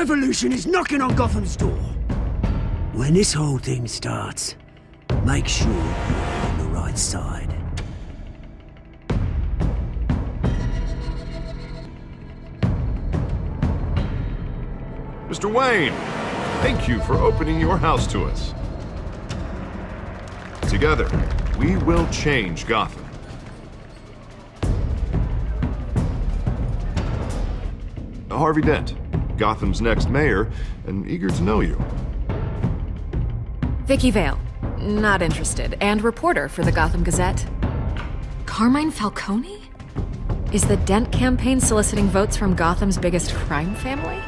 revolution is knocking on Gotham's door. When this whole thing starts, make sure you're on the right side. Mr. Wayne, thank you for opening your house to us. Together, we will change Gotham. Harvey Dent, Gotham's next mayor, and eager to know you. Vicky Vale, not interested, and reporter for the Gotham Gazette. Carmine Falcone? Is the Dent campaign soliciting votes from Gotham's biggest crime family?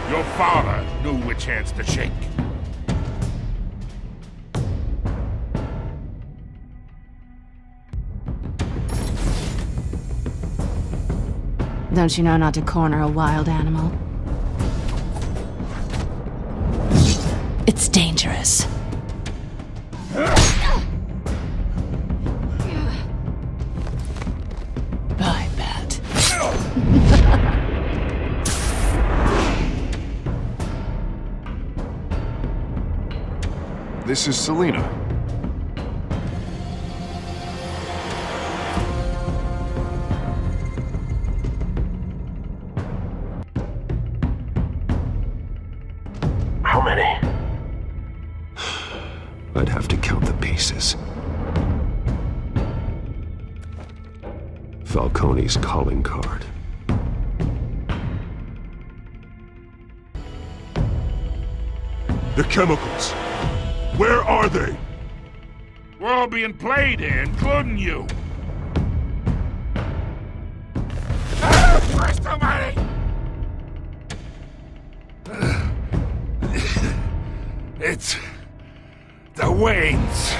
Your father knew which hands to shake. Don't you know not to corner a wild animal? It's dangerous. I bet. This is Selina. How many? I'd have to count the pieces. Falcone's calling card. The chemicals. Where are they? We're all being played here, including you. Christ almighty! It's the Waynes.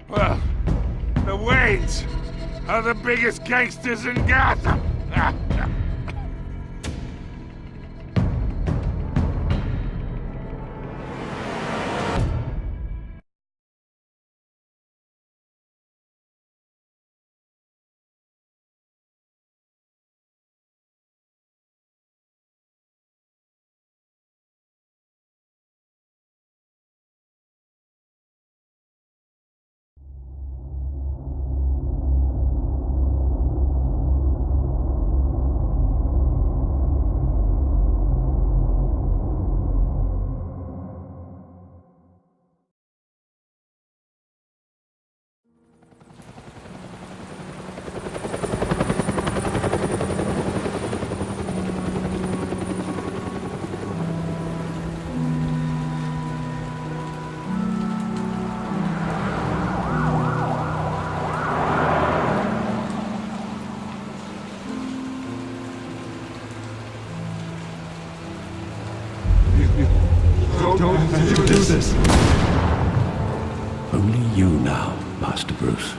Well, the Waynes are the biggest gangsters in Gotham. Don't do this. Only you now, Master Bruce.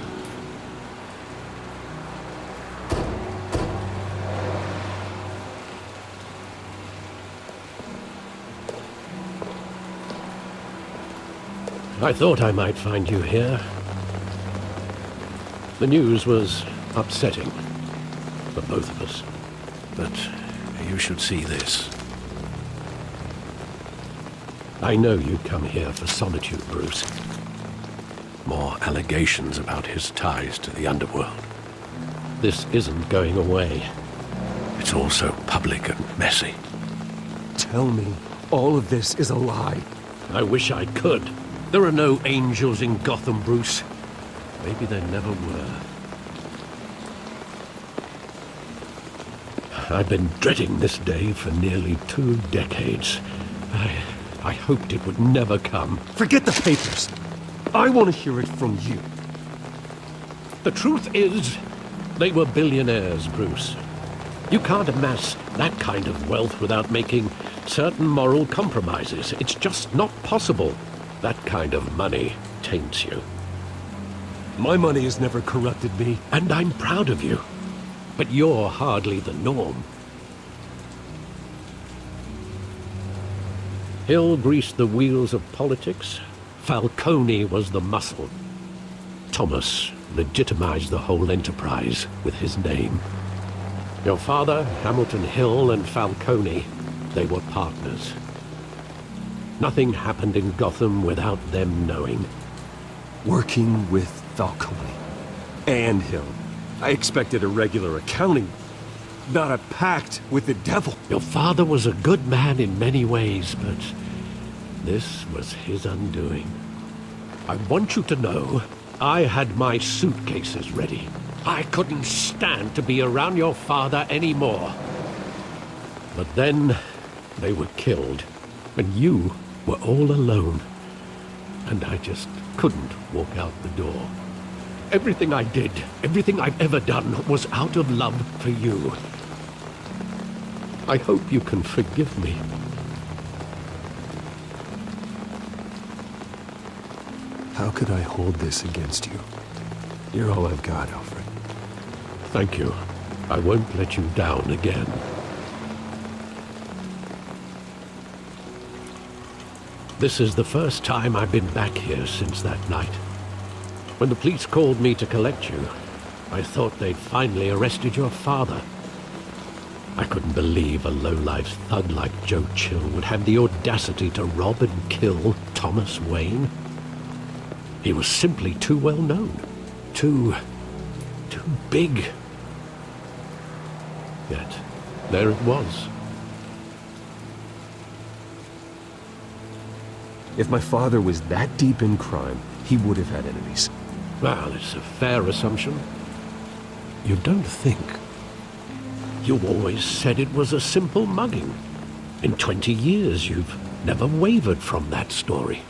I thought I might find you here. The news was upsetting for both of us. But you should see this. I know you come here for solitude, Bruce. More allegations about his ties to the underworld. This isn't going away. It's all so public and messy. Tell me, all of this is a lie. I wish I could. There are no angels in Gotham, Bruce. Maybe there never were. I've been dreading this day for nearly 2 decades. I hoped it would never come. Forget the papers. I want to hear it from you. The truth is, they were billionaires, Bruce. You can't amass that kind of wealth without making certain moral compromises. It's just not possible. That kind of money taints you. My money has never corrupted me. And I'm proud of you. But you're hardly the norm. Hill greased the wheels of politics. Falcone was the muscle. Thomas legitimized the whole enterprise with his name. Your father, Hamilton Hill, and Falcone, they were partners. Nothing happened in Gotham without them knowing. Working with Falcone and Hill. I expected a regular accounting, not a pact with the devil. Your father was a good man in many ways, but this was his undoing. I want you to know, I had my suitcases ready. I couldn't stand to be around your father anymore. But then, they were killed, and you were all alone. And I just couldn't walk out the door. Everything I did, everything I've ever done, was out of love for you. I hope you can forgive me. How could I hold this against you? You're all I've got, Alfred. Thank you. I won't let you down again. This is the first time I've been back here since that night. When the police called me to collect you, I thought they'd finally arrested your father. I couldn't believe a low-life thug like Joe Chill would have the audacity to rob and kill Thomas Wayne. He was simply too well known. Too big. Yet, there it was. If my father was that deep in crime, he would have had enemies. Well, it's a fair assumption. You don't think. You always said it was a simple mugging. In 20 years, you've never wavered from that story.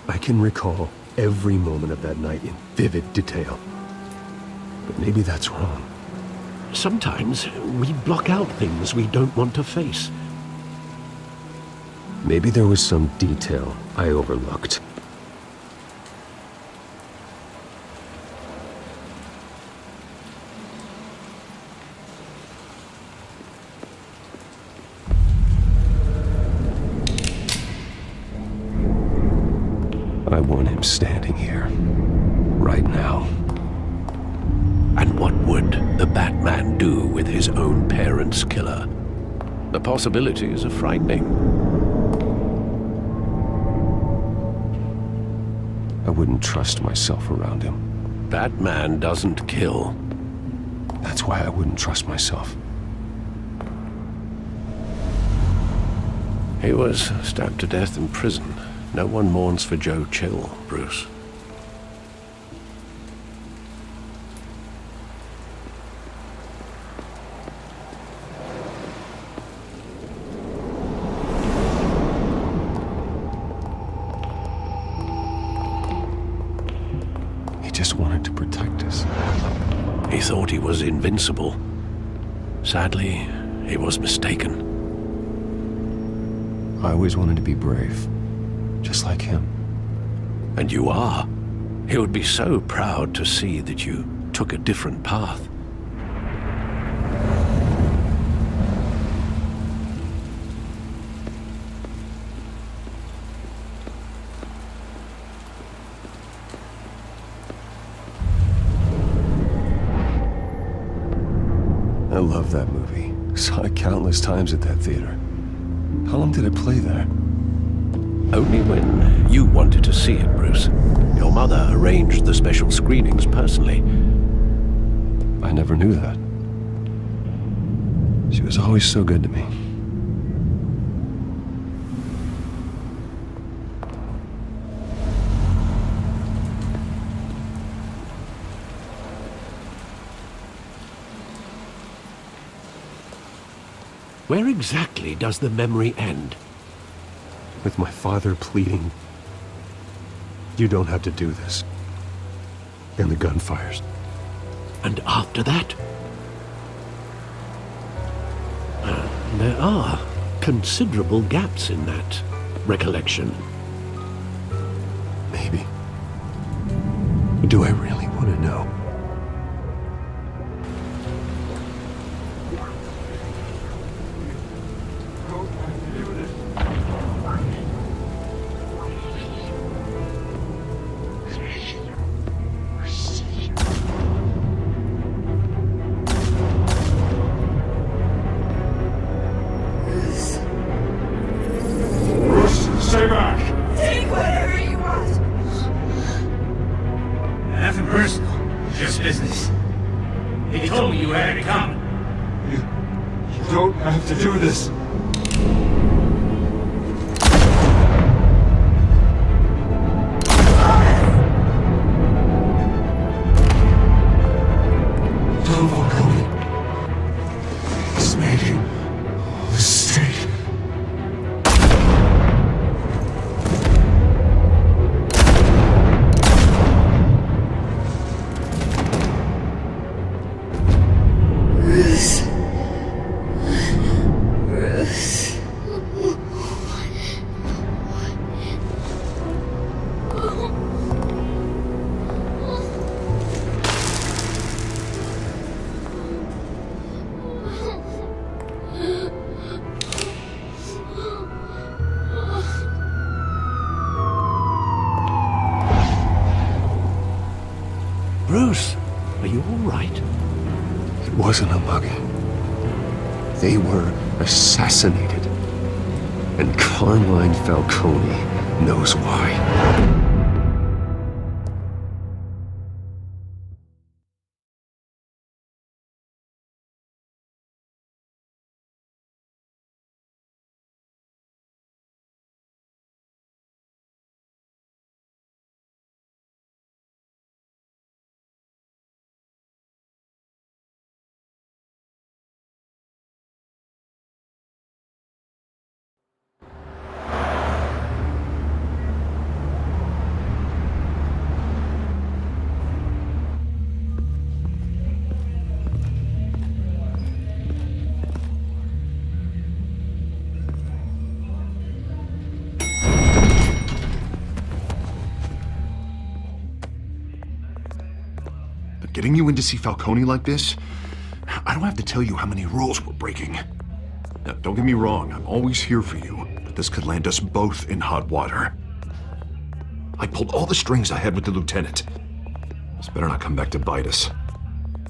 I can recall every moment of that night in vivid detail. But maybe that's wrong. Sometimes we block out things we don't want to face. Maybe there was some detail I overlooked. I want him standing here, right now. And what would the Batman do with his own parents' killer? The possibilities are frightening. I wouldn't trust myself around him. Batman doesn't kill. That's why I wouldn't trust myself. He was stabbed to death in prison. No one mourns for Joe Chill, Bruce. He just wanted to protect us. He thought he was invincible. Sadly, he was mistaken. I always wanted to be brave, just like him. And you are. He would be so proud to see that you took a different path. I love that movie. Saw it countless times at that theater. How long did it play there? Only when you wanted to see it, Bruce. Your mother arranged the special screenings personally. I never knew that. She was always so good to me. Where exactly does the memory end? With my father pleading, "You don't have to do this." And the gun fires. And after that? There are considerable gaps in that recollection. Maybe. Do I really want to know? don't have to do this. Don Falcone. He's made a mistake. Bruce, are you all right? It wasn't a buggy. They were assassinated. And Carmine Falcone knows why. But getting you in to see Falcone like this, I don't have to tell you how many rules we're breaking. Now, don't get me wrong, I'm always here for you, but this could land us both in hot water. I pulled all the strings I had with the lieutenant. This better not come back to bite us.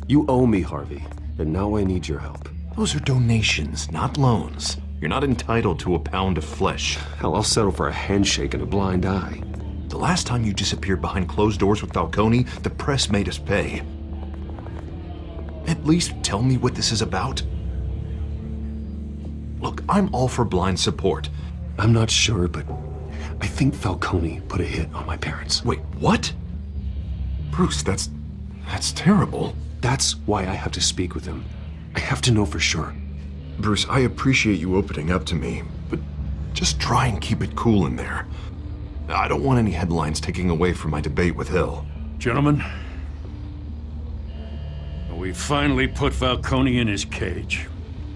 You owe me, Harvey, and now I need your help. Those are donations, not loans. You're not entitled to a pound of flesh. Hell, I'll settle for a handshake and a blind eye. The last time you disappeared behind closed doors with Falcone, the press made us pay. At least tell me what this is about. Look, I'm all for blind support. I'm not sure, but I think Falcone put a hit on my parents. Wait, what? Bruce, that's terrible. That's why I have to speak with him. I have to know for sure. Bruce, I appreciate you opening up to me, but just try and keep it cool in there. I don't want any headlines taking away from my debate with Hill. Gentlemen, we finally put Falcone in his cage.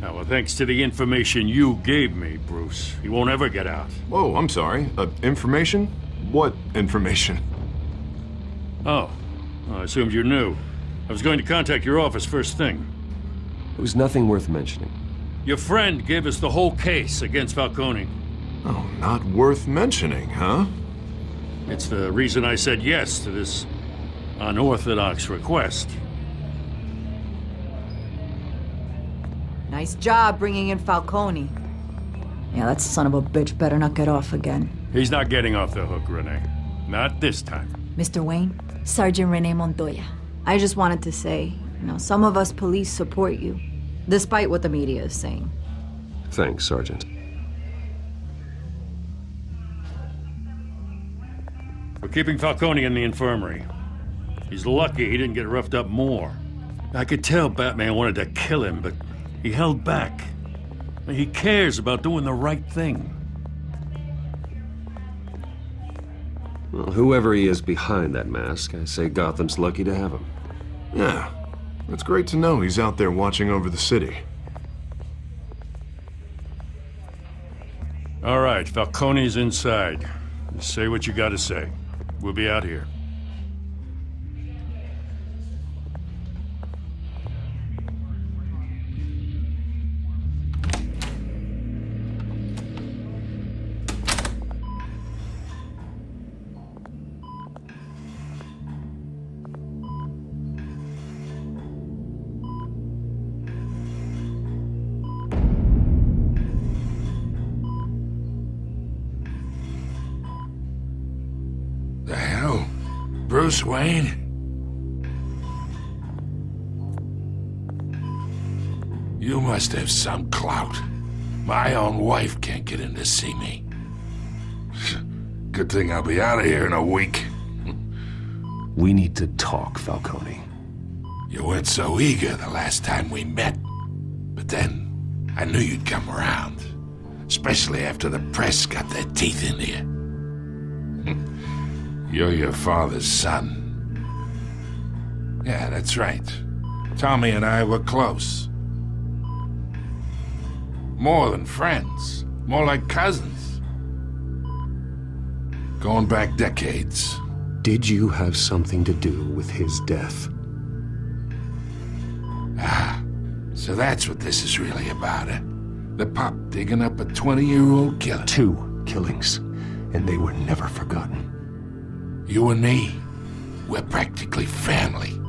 Now, well, thanks to the information you gave me, Bruce, he won't ever get out. Whoa, I'm sorry. Information? What information? Oh, I assumed you knew. I was going to contact your office first thing. It was nothing worth mentioning. Your friend gave us the whole case against Falcone. Oh, not worth mentioning, huh? It's the reason I said yes to this unorthodox request. Nice job bringing in Falcone. Yeah, that son of a bitch better not get off again. He's not getting off the hook, Renee. Not this time. Mr. Wayne, Sergeant Renee Montoya. I just wanted to say, some of us police support you, despite what the media is saying. Thanks, Sergeant. We're keeping Falcone in the infirmary. He's lucky he didn't get roughed up more. I could tell Batman wanted to kill him, but he held back. He cares about doing the right thing. Well, whoever he is behind that mask, I say Gotham's lucky to have him. Yeah, it's great to know he's out there watching over the city. All right, Falcone's inside. Say what you gotta say. We'll be out here. The hell? Bruce Wayne? You must have some clout. My own wife can't get in to see me. Good thing I'll be out of here in a week. We need to talk, Falcone. You weren't so eager the last time we met. But then, I knew you'd come around. Especially after the press got their teeth into you. You're your father's son. Yeah, that's right. Tommy and I were close. More than friends. More like cousins. Going back decades. Did you have something to do with his death? Ah, so that's what this is really about, eh? The pup digging up a 20-year-old killer. 2 killings, and they were never forgotten. You and me, we're practically family.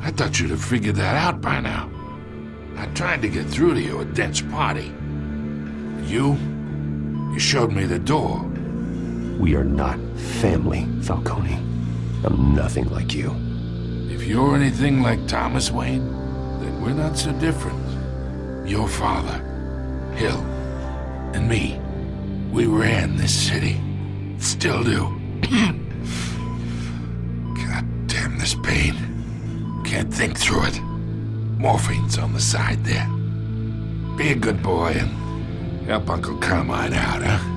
I thought you'd have figured that out by now. I tried to get through to you at Dent's party. You showed me the door. We are not family, Falcone. I'm nothing like you. If you're anything like Thomas Wayne, then we're not so different. Your father, Hill, and me, we ran this city. Still do. God damn this pain. Can't think through it. Morphine's on the side there. Be a good boy and help Uncle Carmine out, huh?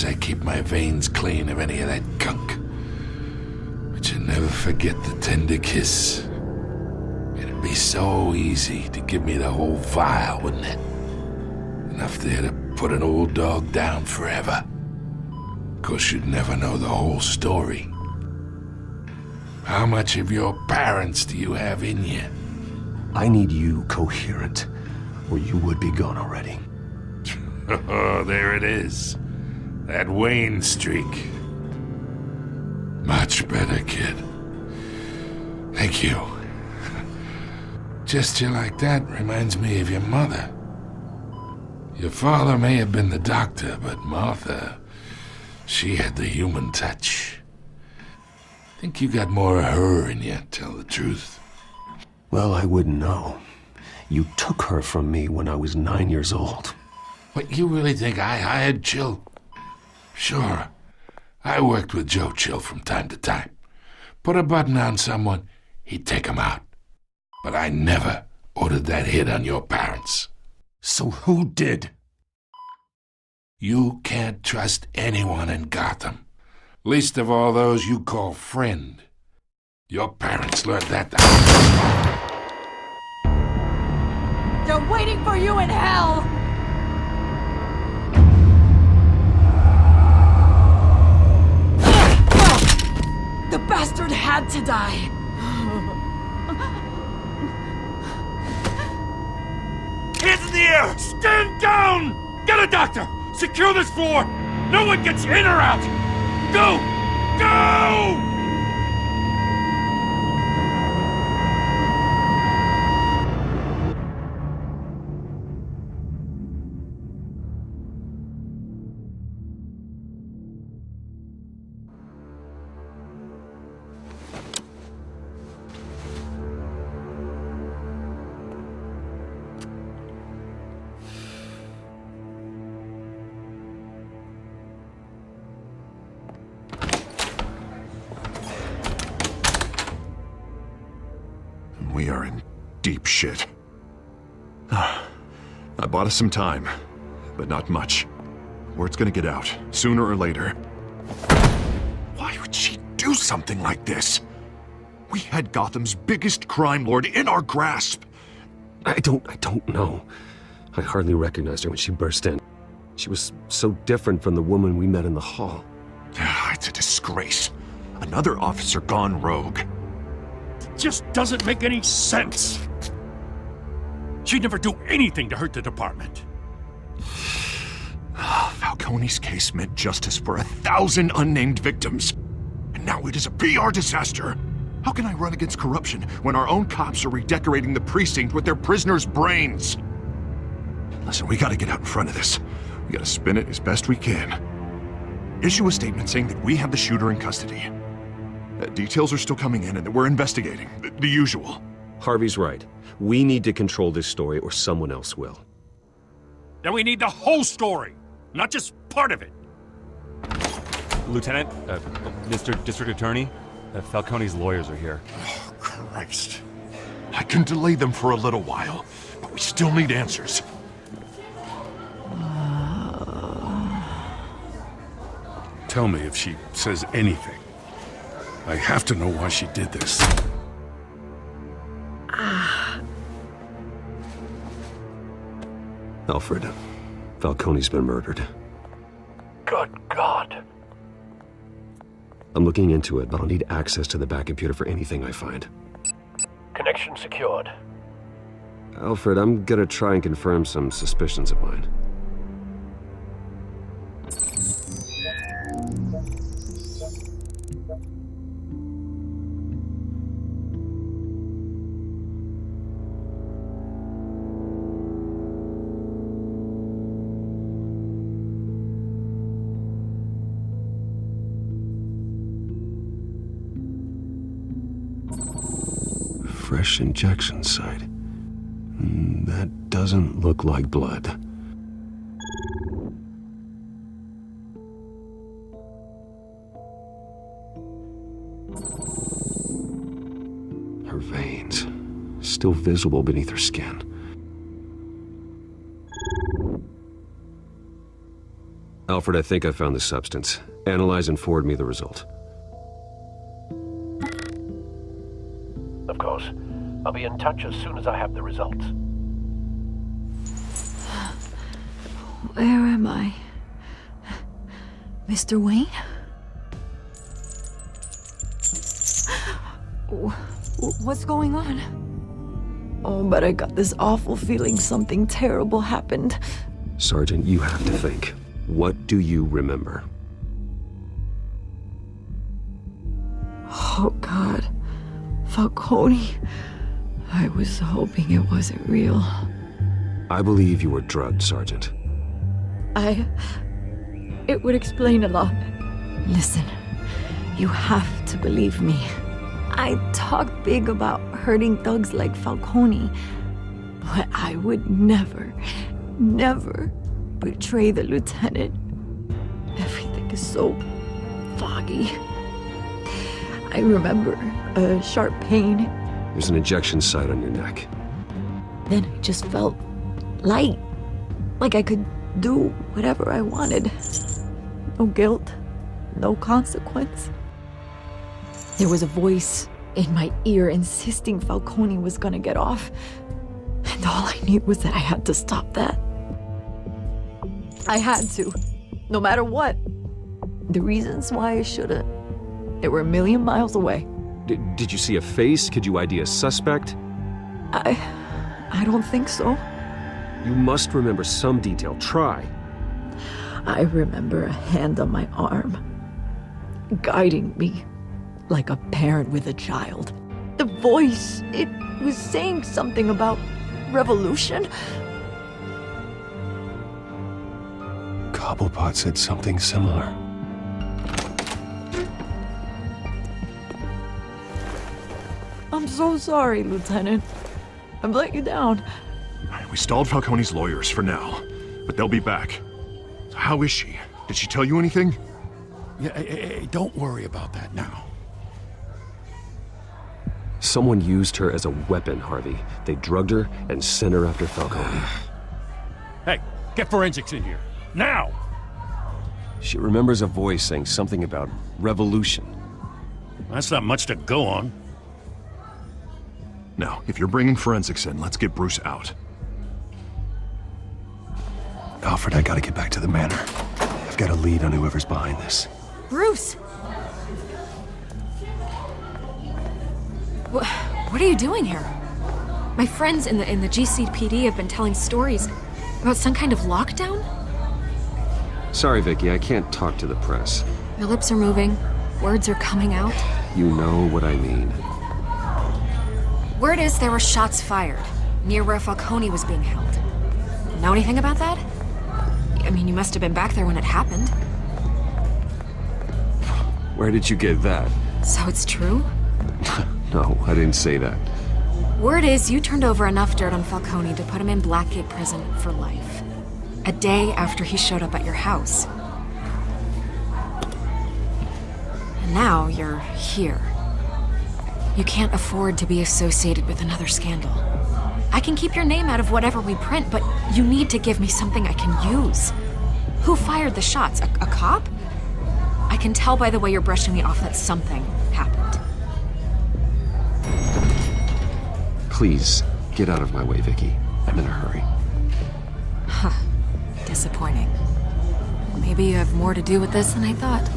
I keep my veins clean of any of that gunk. But you never forget the tender kiss. It'd be so easy to give me the whole vial, wouldn't it? Enough there to put an old dog down forever. Of course, you'd never know the whole story. How much of your parents do you have in you? I need you coherent, or you would be gone already. Oh, there it is. That Wayne streak. Much better, kid. Thank you. Gesture like that reminds me of your mother. Your father may have been the doctor, but Martha, she had the human touch. Think you got more of her in you, tell the truth. Well, I wouldn't know. You took her from me when I was 9 years old. What, you really think I hired Chill? Sure. I worked with Joe Chill from time to time. Put a button on someone, he'd take him out. But I never ordered that hit on your parents. So who did? You can't trust anyone in Gotham. Least of all those you call friend. Your parents learned that. They're waiting for you in hell! The bastard had to die. Hands in the air! Stand down! Get a doctor! Secure this floor! No one gets in or out! Go! Go! We are in deep shit. I bought us some time, but not much. Word's gonna get out, sooner or later. Why would she do something like this? We had Gotham's biggest crime lord in our grasp. I don't know. I hardly recognized her when she burst in. She was so different from the woman we met in the hall. It's a disgrace. Another officer gone rogue. It just doesn't make any sense. She'd never do anything to hurt the department. Falcone's case meant justice for 1,000 unnamed victims. And now it is a PR disaster. How can I run against corruption when our own cops are redecorating the precinct with their prisoners' brains? Listen, we gotta get out in front of this. We gotta spin it as best we can. Issue a statement saying that we have the shooter in custody. Details are still coming in and that we're investigating. The usual. Harvey's right. We need to control this story or someone else will. Then we need the whole story, not just part of it. Lieutenant, Mr. District Attorney, Falcone's lawyers are here. Oh, Christ. I can delay them for a little while, but we still need answers. Tell me if she says anything. I have to know why she did this. Alfred, Falcone's been murdered. Good God. I'm looking into it, but I'll need access to the back computer for anything I find. Connection secured. Alfred, I'm gonna try and confirm some suspicions of mine. Fresh injection site. That doesn't look like blood. Her veins, still visible beneath her skin. Alfred, I think I found the substance. Analyze and forward me the result. Of course. I'll be in touch as soon as I have the results. Where am I? Mr. Wayne? What's going on? Oh, but I got this awful feeling something terrible happened. Sergeant, you have to think. What do you remember? Oh, God. Falcone. I was hoping it wasn't real. I believe you were drugged, Sergeant. It would explain a lot. Listen, you have to believe me. I talk big about hurting thugs like Falcone, but I would never betray the lieutenant. Everything is so foggy. I remember a sharp pain. There's an injection site on your neck. Then I just felt light, like I could do whatever I wanted. No guilt, no consequence. There was a voice in my ear insisting Falcone was gonna get off. And all I knew was that I had to stop that. I had to, no matter what. The reasons why I shouldn't, they were a million miles away. Did you see a face? Could you ID a suspect? I don't think so. You must remember some detail. Try. I remember a hand on my arm, guiding me like a parent with a child. The voice, it was saying something about revolution. Cobblepot said something similar. I'm so sorry, Lieutenant. I've let you down. We stalled Falcone's lawyers for now, but they'll be back. So how is she? Did she tell you anything? Yeah, hey, don't worry about that now. Someone used her as a weapon, Harvey. They drugged her and sent her after Falcone. Hey, get forensics in here. Now! She remembers a voice saying something about revolution. That's not much to go on. Now, if you're bringing forensics in, let's get Bruce out. Alfred, I gotta get back to the manor. I've got a lead on whoever's behind this. Bruce! What are you doing here? My friends in the GCPD have been telling stories about some kind of lockdown? Sorry, Vicky, I can't talk to the press. Your lips are moving. Words are coming out. You know what I mean. Word is there were shots fired near where Falcone was being held. Know anything about that? I mean, you must have been back there when it happened. Where did you get that? So it's true? No, I didn't say that. Word is you turned over enough dirt on Falcone to put him in Blackgate Prison for life. A day after he showed up at your house. And now you're here. You can't afford to be associated with another scandal. I can keep your name out of whatever we print, but you need to give me something I can use. Who fired the shots? A cop? I can tell by the way you're brushing me off that something happened. Please, get out of my way, Vicky. I'm in a hurry. Huh. Disappointing. Maybe you have more to do with this than I thought.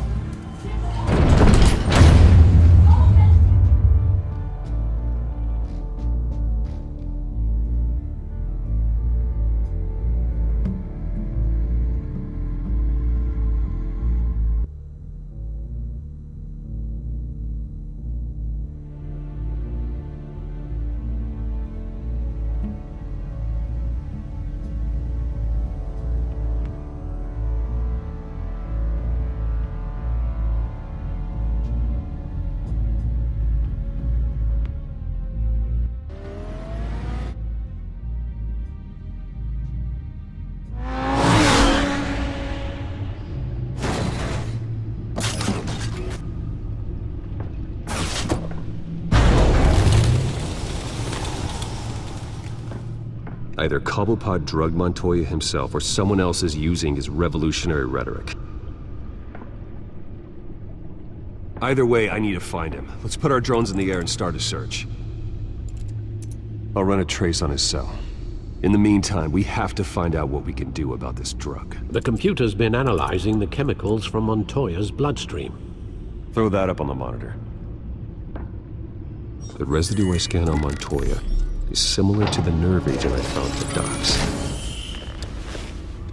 Either Cobblepot drugged Montoya himself, or someone else is using his revolutionary rhetoric. Either way, I need to find him. Let's put our drones in the air and start a search. I'll run a trace on his cell. In the meantime, we have to find out what we can do about this drug. The computer's been analyzing the chemicals from Montoya's bloodstream. Throw that up on the monitor. The residue I scan on Montoya is similar to the nerve agent I found for Docs.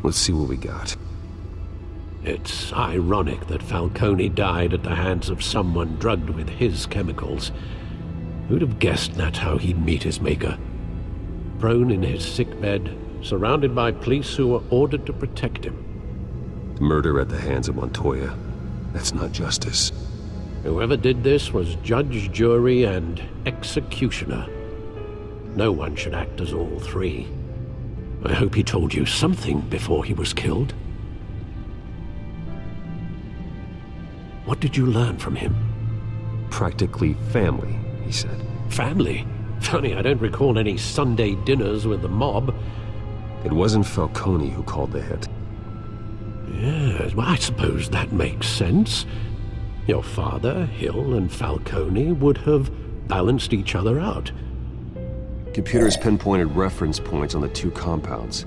Let's see what we got. It's ironic that Falcone died at the hands of someone drugged with his chemicals. Who'd have guessed that's how he'd meet his maker? Prone in his sickbed, surrounded by police who were ordered to protect him. Murder at the hands of Montoya. That's not justice. Whoever did this was judge, jury, and executioner. No one should act as all three. I hope he told you something before he was killed. What did you learn from him? Practically family, he said. Family? Funny, I don't recall any Sunday dinners with the mob. It wasn't Falcone who called the hit. Yes, well, I suppose that makes sense. Your father, Hill, and Falcone would have balanced each other out. Computers pinpointed reference points on the two compounds.